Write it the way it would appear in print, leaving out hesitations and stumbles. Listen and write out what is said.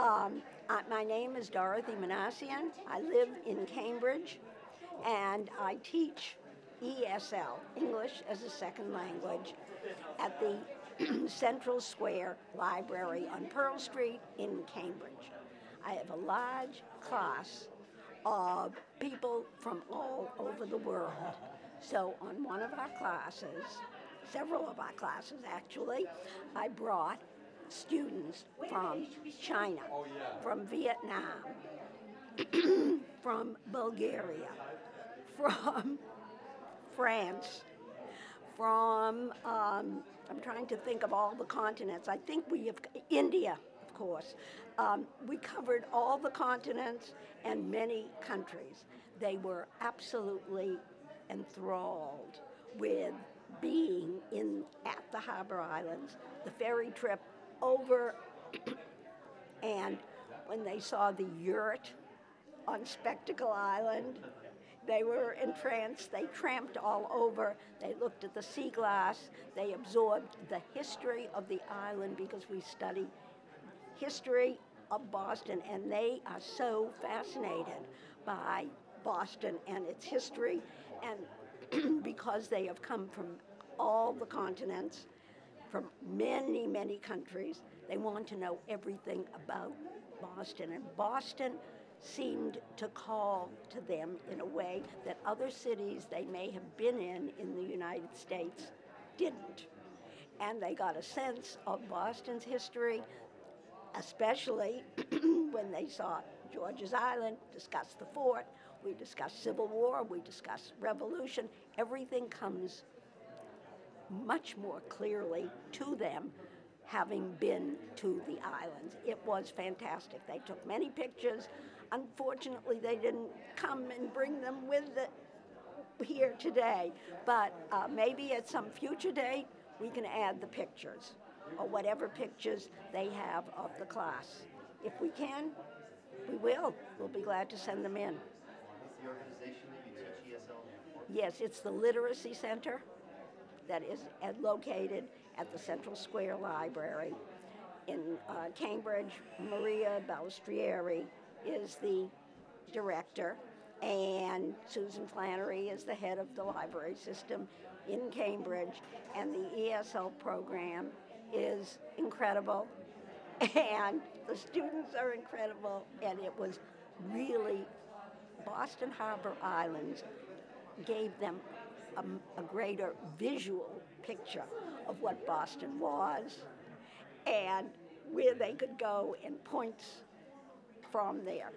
My name is DorothyManasian. I live in Cambridge, and I teach ESL, English as a Second Language, at the Central Square Library on Pearl Street in Cambridge. I have a large class of people from all over the world. So on one of our classes, several of our classes actually, I brought students from China, from Vietnam, from Bulgaria, from France, from, I'm trying to think of all the continents. I think we have, India, of course. We covered all the continents and many countries. They were absolutely enthralled with being at the Harbor Islands, the ferry trip over, and when they saw the yurt on Spectacle Island, they were entranced. They tramped all over. They looked at the sea glass. They absorbed the history of the island because we study history of Boston, and they are so fascinated by Boston and its history, and because they have come from all the continents, from many, many countries, they want to know everything about Boston. And Boston seemed to call to them in a way that other cities they may have been in the United States didn't. And they got a sense of Boston's history, especially when they saw George's Island, discussed the fort, we discussed Civil War, we discussed Revolution. Everything comes much more clearly to them having been to the islands. It was fantastic. They took many pictures. Unfortunately, they didn't come and bring them with it here today, but maybe at some future date we can add the pictures or whatever pictures they have of the class. If we can, we will. We'll be glad to send them in. What's the organization that you teach ESL for? Yes, it's the Literacy Center that is located at the Central Square Library in Cambridge. Maria Balestrieri is the director, and Susan Flannery is the head of the library system in Cambridge, and the ESL program is incredible, and the students are incredible, and it was really, Boston Harbor Islands gave them a greater visual picture of what Boston was and where they could go and points from there.